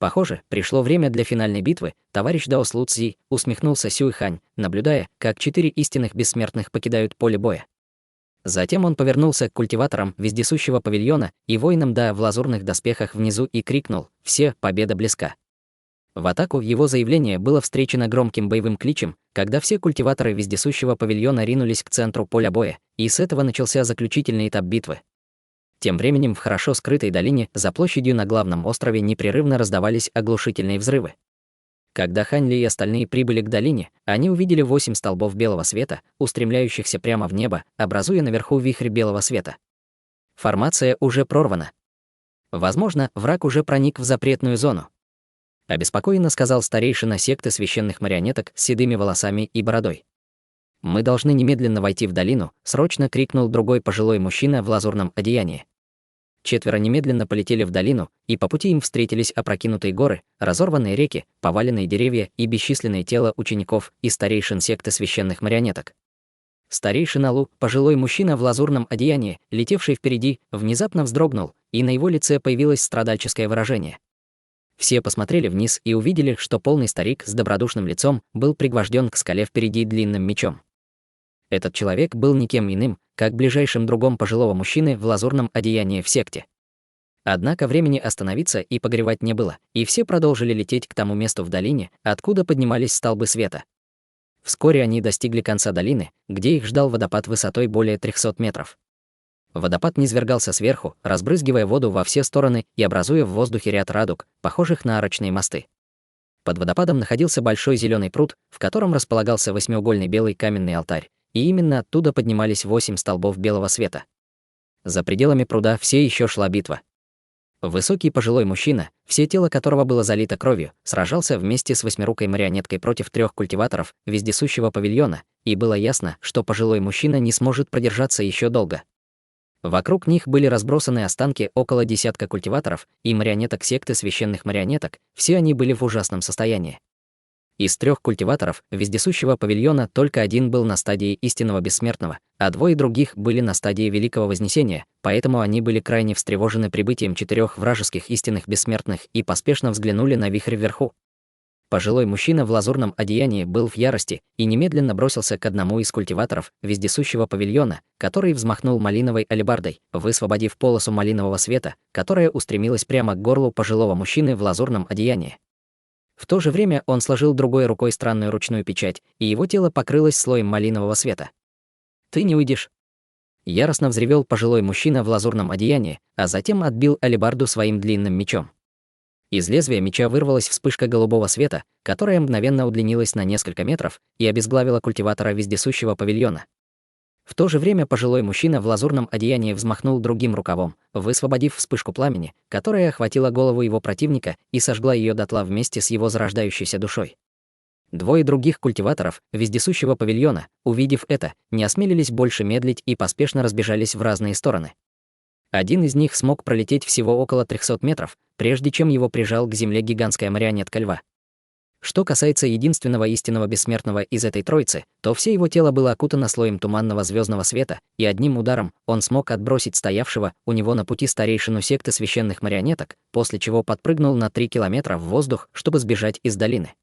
Похоже, пришло время для финальной битвы, товарищ Даос Лу Цзи, усмехнулся Сюэхань, наблюдая, как 4 истинных бессмертных покидают поле боя. Затем он повернулся к культиваторам вездесущего павильона и воинам Да в лазурных доспехах внизу и крикнул: «Все, победа близка!». В атаку его заявление было встречено громким боевым кличем, когда все культиваторы вездесущего павильона ринулись к центру поля боя, и с этого начался заключительный этап битвы. Тем временем в хорошо скрытой долине за площадью на главном острове непрерывно раздавались оглушительные взрывы. Когда Хань Ли и остальные прибыли к долине, они увидели 8 столбов белого света, устремляющихся прямо в небо, образуя наверху вихрь белого света. Формация уже прорвана. Возможно, враг уже проник в запретную зону. Обеспокоенно сказал старейшина секты священных марионеток с седыми волосами и бородой. «Мы должны немедленно войти в долину», — срочно крикнул другой пожилой мужчина в лазурном одеянии. Четверо немедленно полетели в долину, и по пути им встретились опрокинутые горы, разорванные реки, поваленные деревья и бесчисленные тела учеников и старейшин секты священных марионеток. Старейшина Лу, пожилой мужчина в лазурном одеянии, летевший впереди, внезапно вздрогнул, и на его лице появилось страдальческое выражение. Все посмотрели вниз и увидели, что полный старик с добродушным лицом был пригвожден к скале впереди длинным мечом. Этот человек был никем иным, как ближайшим другом пожилого мужчины в лазурном одеянии в секте. Однако времени остановиться и погревать не было, и все продолжили лететь к тому месту в долине, откуда поднимались столбы света. Вскоре они достигли конца долины, где их ждал водопад высотой более 300 метров. Водопад низвергался сверху, разбрызгивая воду во все стороны и образуя в воздухе ряд радуг, похожих на арочные мосты. Под водопадом находился большой зеленый пруд, в котором располагался восьмиугольный белый каменный алтарь, и именно оттуда поднимались 8 столбов белого света. За пределами пруда все еще шла битва. Высокий пожилой мужчина, все тело которого было залито кровью, сражался вместе с восьмирукой марионеткой против 3 культиваторов вездесущего павильона, и было ясно, что пожилой мужчина не сможет продержаться еще долго. Вокруг них были разбросаны останки около десятка культиваторов и марионеток секты священных марионеток, все они были в ужасном состоянии. Из 3 культиваторов вездесущего павильона только один был на стадии истинного бессмертного, а 2 других были на стадии Великого Вознесения, поэтому они были крайне встревожены прибытием 4 вражеских истинных бессмертных и поспешно взглянули на вихрь вверху. Пожилой мужчина в лазурном одеянии был в ярости и немедленно бросился к одному из культиваторов вездесущего павильона, который взмахнул малиновой алебардой, высвободив полосу малинового света, которая устремилась прямо к горлу пожилого мужчины в лазурном одеянии. В то же время он сложил другой рукой странную ручную печать, и его тело покрылось слоем малинового света. «Ты не уйдешь!» Яростно взревел пожилой мужчина в лазурном одеянии, а затем отбил алебарду своим длинным мечом. Из лезвия меча вырвалась вспышка голубого света, которая мгновенно удлинилась на несколько метров и обезглавила культиватора вездесущего павильона. В то же время пожилой мужчина в лазурном одеянии взмахнул другим рукавом, высвободив вспышку пламени, которая охватила голову его противника и сожгла ее дотла вместе с его зарождающейся душой. 2 других культиваторов вездесущего павильона, увидев это, не осмелились больше медлить и поспешно разбежались в разные стороны. Один из них смог пролететь всего около 300 метров, прежде чем его прижал к земле гигантская марионетка льва. Что касается единственного истинного бессмертного из этой троицы, то все его тело было окутано слоем туманного звездного света, и одним ударом он смог отбросить стоявшего у него на пути старейшину секты священных марионеток, после чего подпрыгнул на 3 километра в воздух, чтобы сбежать из долины.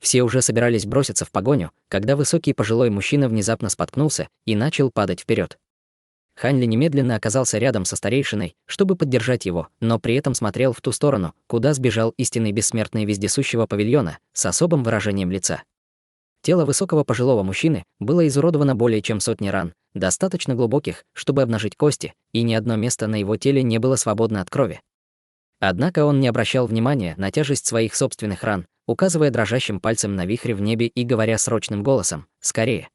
Все уже собирались броситься в погоню, когда высокий пожилой мужчина внезапно споткнулся и начал падать вперед. Хань Ли немедленно оказался рядом со старейшиной, чтобы поддержать его, но при этом смотрел в ту сторону, куда сбежал истинный бессмертный вездесущего павильона, с особым выражением лица. Тело высокого пожилого мужчины было изуродовано более чем 100 ран, достаточно глубоких, чтобы обнажить кости, и ни одно место на его теле не было свободно от крови. Однако он не обращал внимания на тяжесть своих собственных ран, указывая дрожащим пальцем на вихрь в небе и говоря срочным голосом: «Скорее!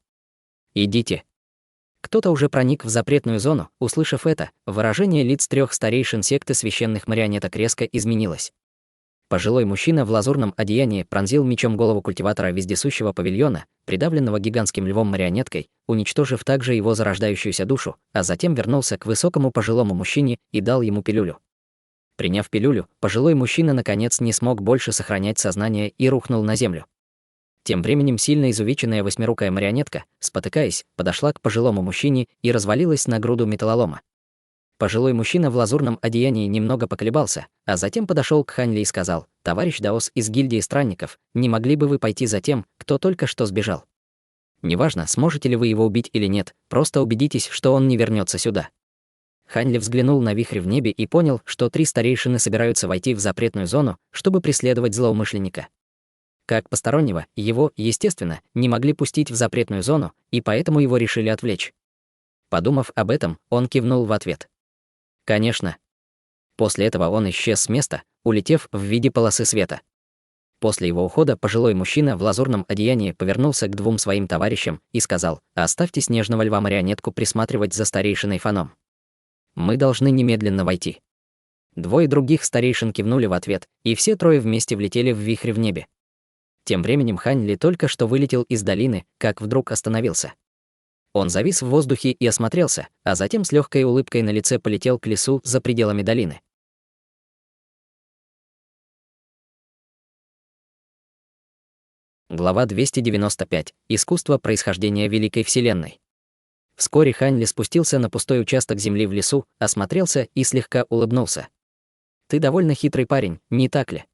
Идите!» Кто-то уже проник в запретную зону. Услышав это, выражение лиц 3 старейшин секты священных марионеток резко изменилось. Пожилой мужчина в лазурном одеянии пронзил мечом голову культиватора вездесущего павильона, придавленного гигантским львом-марионеткой, уничтожив также его зарождающуюся душу, а затем вернулся к высокому пожилому мужчине и дал ему пилюлю. Приняв пилюлю, пожилой мужчина наконец не смог больше сохранять сознание и рухнул на землю. Тем временем сильно изувеченная восьмирукая марионетка, спотыкаясь, подошла к пожилому мужчине и развалилась на груду металлолома. Пожилой мужчина в лазурном одеянии немного поколебался, а затем подошел к Хань Ли и сказал: «Товарищ Даос из гильдии странников, не могли бы вы пойти за тем, кто только что сбежал? Неважно, сможете ли вы его убить или нет, просто убедитесь, что он не вернется сюда». Хань Ли взглянул на вихрь в небе и понял, что 3 старейшины собираются войти в запретную зону, чтобы преследовать злоумышленника. Как постороннего, его, естественно, не могли пустить в запретную зону, и поэтому его решили отвлечь. Подумав об этом, он кивнул в ответ. Конечно. После этого он исчез с места, улетев в виде полосы света. После его ухода пожилой мужчина в лазурном одеянии повернулся к двум своим товарищам и сказал: «Оставьте снежного льва-марионетку присматривать за старейшиной Фаном. Мы должны немедленно войти». Двое других старейшин кивнули в ответ, и все трое вместе влетели в вихрь в небе. Тем временем Хань Ли только что вылетел из долины, как вдруг остановился. Он завис в воздухе и осмотрелся, а затем с легкой улыбкой на лице полетел к лесу за пределами долины. Глава 295. Искусство происхождения Великой Вселенной. Вскоре Хань Ли спустился на пустой участок земли в лесу, осмотрелся и слегка улыбнулся. «Ты довольно хитрый парень, не так ли?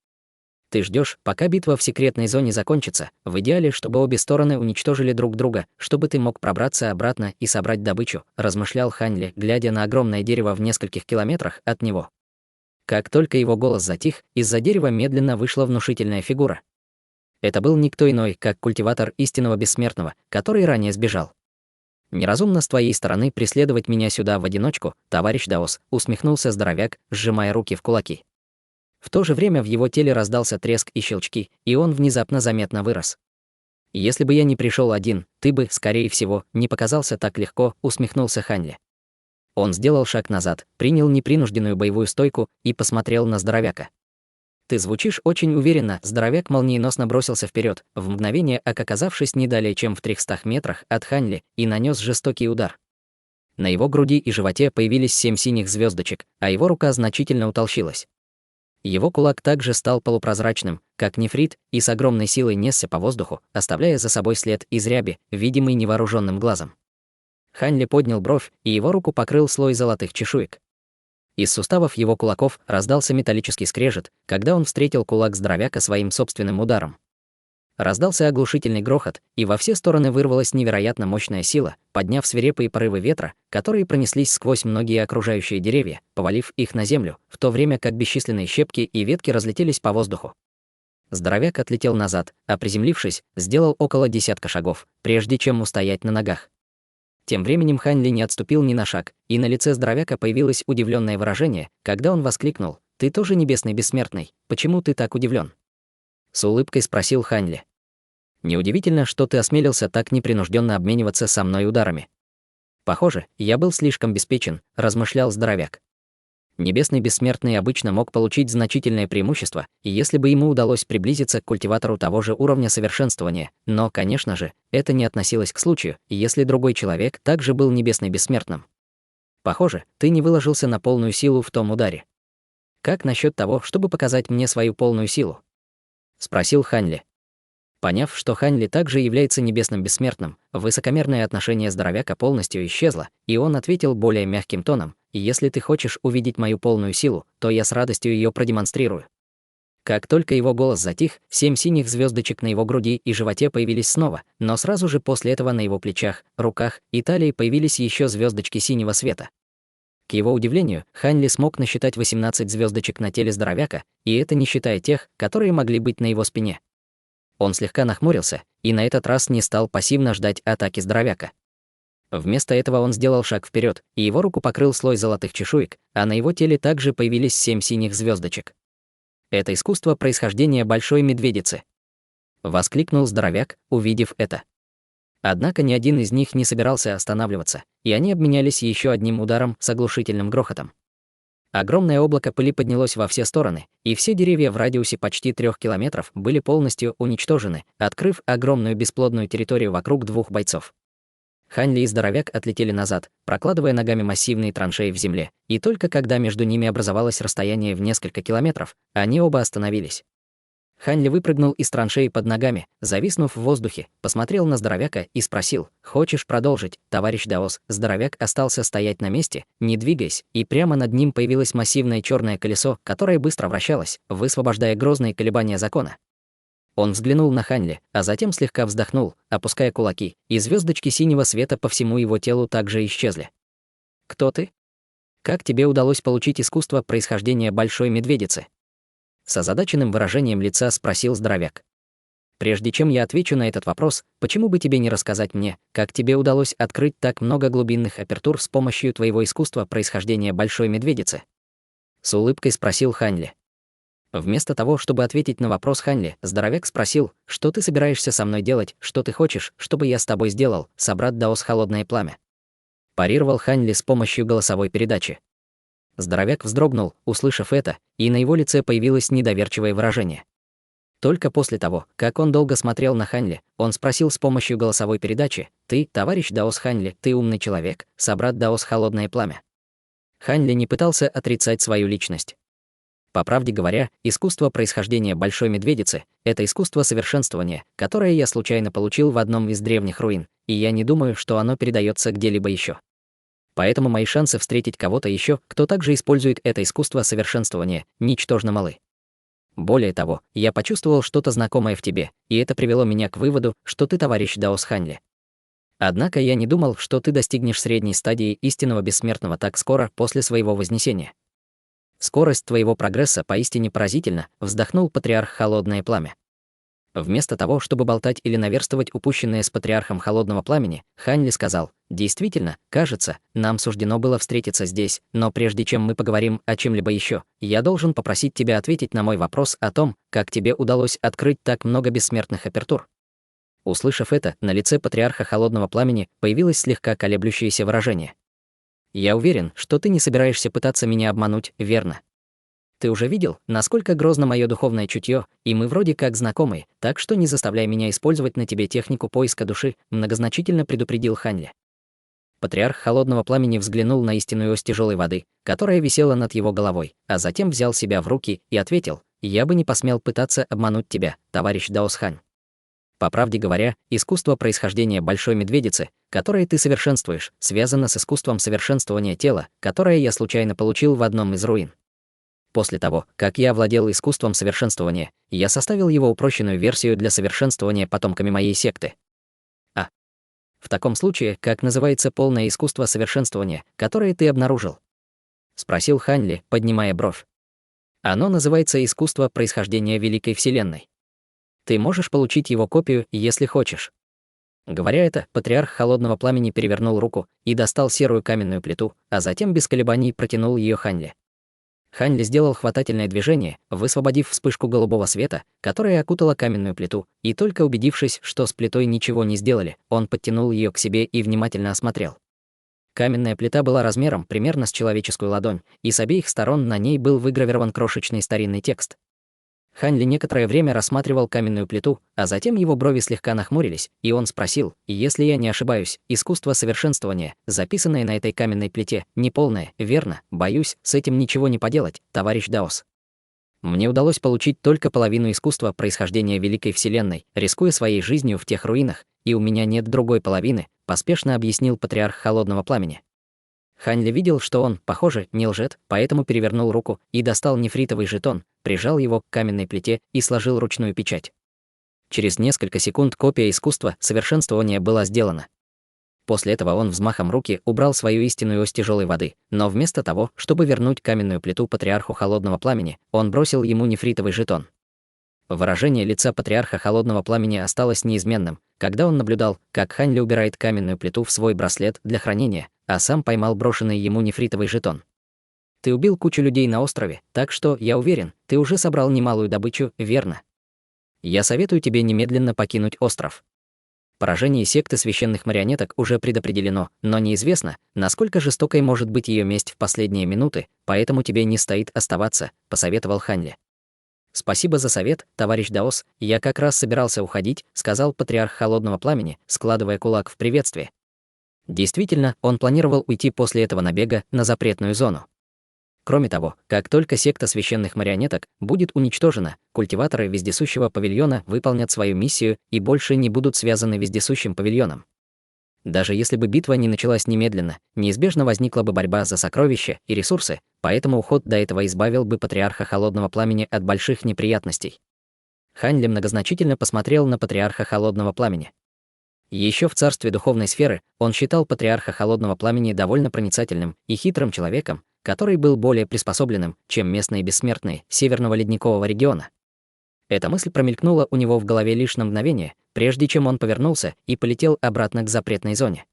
Ты ждешь, пока битва в секретной зоне закончится, в идеале, чтобы обе стороны уничтожили друг друга, чтобы ты мог пробраться обратно и собрать добычу», размышлял Хань Ли, глядя на огромное дерево в нескольких километрах от него. Как только его голос затих, из-за дерева медленно вышла внушительная фигура. Это был никто иной, как культиватор истинного бессмертного, который ранее сбежал. «Неразумно с твоей стороны преследовать меня сюда в одиночку, товарищ Даос», усмехнулся здоровяк, сжимая руки в кулаки. В то же время в его теле раздался треск и щелчки, и он внезапно заметно вырос. «Если бы я не пришел один, ты бы, скорее всего, не показался так легко», усмехнулся Хань Ли. Он сделал шаг назад, принял непринужденную боевую стойку и посмотрел на здоровяка. «Ты звучишь очень уверенно», здоровяк молниеносно бросился вперед, в мгновение оказавшись не далее, чем в 300 метрах от Хань Ли, и нанес жестокий удар. На его груди и животе появились 7 синих звездочек, а его рука значительно утолщилась. Его кулак также стал полупрозрачным, как нефрит, и с огромной силой несся по воздуху, оставляя за собой след из ряби, видимый невооруженным глазом. Хань Ли поднял бровь, и его руку покрыл слой золотых чешуек. Из суставов его кулаков раздался металлический скрежет, когда он встретил кулак здоровяка своим собственным ударом. Раздался оглушительный грохот, и во все стороны вырвалась невероятно мощная сила, подняв свирепые порывы ветра, которые пронеслись сквозь многие окружающие деревья, повалив их на землю, в то время как бесчисленные щепки и ветки разлетелись по воздуху. Здоровяк отлетел назад, а приземлившись, сделал около 10 шагов, прежде чем устоять на ногах. Тем временем Хань Ли не отступил ни на шаг, и на лице здоровяка появилось удивленное выражение, когда он воскликнул: «Ты тоже небесный бессмертный, почему ты так удивлен?» С улыбкой спросил Хань Ли. «Неудивительно, что ты осмелился так непринужденно обмениваться со мной ударами. Похоже, я был слишком беспечен», размышлял здоровяк. Небесный бессмертный обычно мог получить значительное преимущество, если бы ему удалось приблизиться к культиватору того же уровня совершенствования, но, конечно же, это не относилось к случаю, если другой человек также был небесным бессмертным. «Похоже, ты не выложился на полную силу в том ударе. Как насчет того, чтобы показать мне свою полную силу?» — спросил Хань Ли. Поняв, что Хань Ли также является небесным бессмертным, высокомерное отношение здоровяка полностью исчезло, и он ответил более мягким тоном: «Если ты хочешь увидеть мою полную силу, то я с радостью ее продемонстрирую». Как только его голос затих, 7 синих звездочек на его груди и животе появились снова, но сразу же после этого на его плечах, руках и талии появились еще звездочки синего света. К его удивлению, Хань Ли смог насчитать 18 звездочек на теле здоровяка, и это не считая тех, которые могли быть на его спине. Он слегка нахмурился и на этот раз не стал пассивно ждать атаки здоровяка. Вместо этого он сделал шаг вперед, и его руку покрыл слой золотых чешуек, а на его теле также появились 7 синих звездочек. «Это искусство происхождения большой медведицы», — воскликнул здоровяк, увидев это. Однако ни один из них не собирался останавливаться, и они обменялись еще одним ударом с оглушительным грохотом. Огромное облако пыли поднялось во все стороны, и все деревья в радиусе почти 3 километров были полностью уничтожены, открыв огромную бесплодную территорию вокруг двух бойцов. Хань Ли и здоровяк отлетели назад, прокладывая ногами массивные траншеи в земле, и только когда между ними образовалось расстояние в несколько километров, они оба остановились. Хань Ли выпрыгнул из траншеи под ногами, зависнув в воздухе, посмотрел на здоровяка и спросил: «Хочешь продолжить, товарищ Даос?» Здоровяк остался стоять на месте, не двигаясь, и прямо над ним появилось массивное черное колесо, которое быстро вращалось, высвобождая грозные колебания закона. Он взглянул на Хань Ли, а затем слегка вздохнул, опуская кулаки, и звездочки синего света по всему его телу также исчезли. «Кто ты? Как тебе удалось получить искусство происхождения большой медведицы?» С озадаченным выражением лица спросил здоровяк. Прежде чем я отвечу на этот вопрос, почему бы тебе не рассказать мне, как тебе удалось открыть так много глубинных апертур с помощью твоего искусства происхождения Большой Медведицы? С улыбкой спросил Ханли. Вместо того, чтобы ответить на вопрос Ханли, здоровяк спросил, что ты собираешься со мной делать, что ты хочешь, чтобы я с тобой сделал, собрат Даос Холодное Пламя. Парировал Ханли с помощью голосовой передачи. Здоровяк вздрогнул, услышав это, и на его лице появилось недоверчивое выражение. Только после того, как он долго смотрел на Ханли, он спросил с помощью голосовой передачи: «Ты, товарищ Даос Ханли, ты умный человек, собрат Даос Холодное Пламя». Ханли не пытался отрицать свою личность. По правде говоря, искусство происхождения Большой Медведицы — это искусство совершенствования, которое я случайно получил в одном из древних руин, и я не думаю, что оно передается где-либо еще. Поэтому мои шансы встретить кого-то еще, кто также использует это искусство совершенствования, ничтожно малы. Более того, я почувствовал что-то знакомое в тебе, и это привело меня к выводу, что ты товарищ Даос Ханли. Однако я не думал, что ты достигнешь средней стадии истинного бессмертного так скоро после своего вознесения. Скорость твоего прогресса поистине поразительна, вздохнул патриарх Холодное Пламя. Вместо того, чтобы болтать или наверстывать упущенное с патриархом Холодного Пламени, Ханли сказал: «Действительно, кажется, нам суждено было встретиться здесь, но прежде чем мы поговорим о чем-либо еще, я должен попросить тебя ответить на мой вопрос о том, как тебе удалось открыть так много бессмертных апертур». Услышав это, на лице патриарха Холодного Пламени появилось слегка колеблющееся выражение. «Я уверен, что ты не собираешься пытаться меня обмануть, верно? Ты уже видел, насколько грозно мое духовное чутье, и мы вроде как знакомые, так что не заставляй меня использовать на тебе технику поиска души», многозначительно предупредил Ханли. Патриарх Холодного Пламени взглянул на истинную ось тяжелой воды, которая висела над его головой, а затем взял себя в руки и ответил: «Я бы не посмел пытаться обмануть тебя, товарищ Даос Хань. По правде говоря, искусство происхождения Большой Медведицы, которое ты совершенствуешь, связано с искусством совершенствования тела, которое я случайно получил в одном из руин. После того, как я овладел искусством совершенствования, я составил его упрощенную версию для совершенствования потомками моей секты. В таком случае, как называется полное искусство совершенствования, которое ты обнаружил?» — спросил Ханли, поднимая бровь. «Оно называется искусство происхождения Великой Вселенной. Ты можешь получить его копию, если хочешь». Говоря это, патриарх Холодного Пламени перевернул руку и достал серую каменную плиту, а затем без колебаний протянул ее Ханли. Ханли сделал хватательное движение, высвободив вспышку голубого света, которая окутала каменную плиту, и только убедившись, что с плитой ничего не сделали, он подтянул ее к себе и внимательно осмотрел. Каменная плита была размером примерно с человеческую ладонь, и с обеих сторон на ней был выгравирован крошечный старинный текст. Ханли некоторое время рассматривал каменную плиту, а затем его брови слегка нахмурились, и он спросил: «Если я не ошибаюсь, искусство совершенствования, записанное на этой каменной плите, неполное, верно? Боюсь, с этим ничего не поделать, товарищ Даос. Мне удалось получить только половину искусства происхождения Великой Вселенной, рискуя своей жизнью в тех руинах, и у меня нет другой половины», поспешно объяснил патриарх Холодного Пламени. Ханли видел, что он, похоже, не лжет, поэтому перевернул руку и достал нефритовый жетон, прижал его к каменной плите и сложил ручную печать. Через несколько секунд копия искусства совершенствования была сделана. После этого он взмахом руки убрал свою истинную ось тяжелой воды, но вместо того, чтобы вернуть каменную плиту патриарху Холодного Пламени, он бросил ему нефритовый жетон. Выражение лица патриарха Холодного Пламени осталось неизменным, когда он наблюдал, как Ханли убирает каменную плиту в свой браслет для хранения, а сам поймал брошенный ему нефритовый жетон. «Ты убил кучу людей на острове, так что, я уверен, ты уже собрал немалую добычу, верно? Я советую тебе немедленно покинуть остров. Поражение секты священных марионеток уже предопределено, но неизвестно, насколько жестокой может быть ее месть в последние минуты, поэтому тебе не стоит оставаться», — посоветовал Ханли. «Спасибо за совет, товарищ Даос, я как раз собирался уходить», — сказал патриарх Холодного Пламени, складывая кулак в приветствие. Действительно, он планировал уйти после этого набега на запретную зону. Кроме того, как только секта священных марионеток будет уничтожена, культиваторы вездесущего павильона выполнят свою миссию и больше не будут связаны вездесущим павильоном. Даже если бы битва не началась немедленно, неизбежно возникла бы борьба за сокровища и ресурсы, поэтому уход до этого избавил бы патриарха Холодного Пламени от больших неприятностей. Ханли многозначительно посмотрел на патриарха Холодного Пламени. Еще в царстве духовной сферы он считал патриарха Холодного Пламени довольно проницательным и хитрым человеком, который был более приспособленным, чем местные бессмертные Северного ледникового региона. Эта мысль промелькнула у него в голове лишь на мгновение, прежде чем он повернулся и полетел обратно к запретной зоне.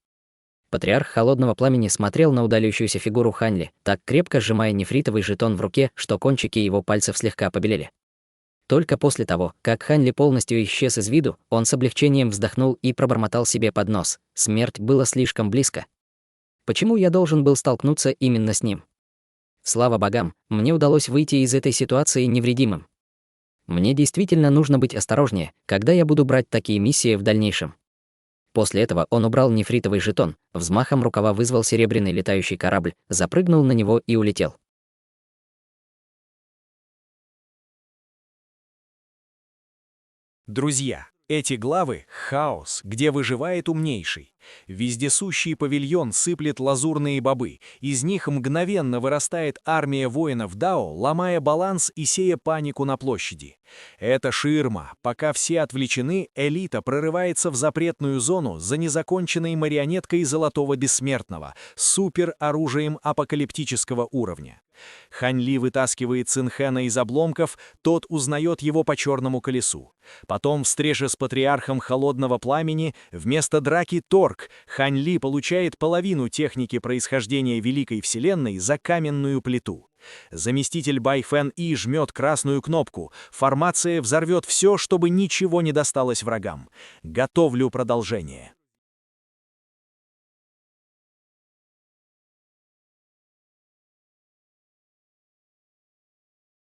Патриарх Холодного Пламени смотрел на удаляющуюся фигуру Ханли, так крепко сжимая нефритовый жетон в руке, что кончики его пальцев слегка побелели. Только после того, как Ханли полностью исчез из виду, он с облегчением вздохнул и пробормотал себе под нос: смерть была слишком близко. Почему я должен был столкнуться именно с ним? Слава богам, мне удалось выйти из этой ситуации невредимым. Мне действительно нужно быть осторожнее, когда я буду брать такие миссии в дальнейшем. После этого он убрал нефритовый жетон, взмахом рукава вызвал серебряный летающий корабль, запрыгнул на него и улетел. Друзья, эти главы — хаос, где выживает умнейший. Вездесущий павильон сыплет лазурные бобы, из них мгновенно вырастает армия воинов Дао, ломая баланс и сея панику на площади. Это ширма, пока все отвлечены, элита прорывается в запретную зону за незаконченной марионеткой Золотого Бессмертного, супероружием апокалиптического уровня. Ханли вытаскивает Цинхэна из обломков, тот узнает его по черному колесу. Потом, встреча с патриархом Холодного Пламени, вместо драки торг, Ханли получает половину техники происхождения Великой Вселенной за каменную плиту. Заместитель Байфэн И жмет красную кнопку. Формация взорвет все, чтобы ничего не досталось врагам. Готовлю продолжение.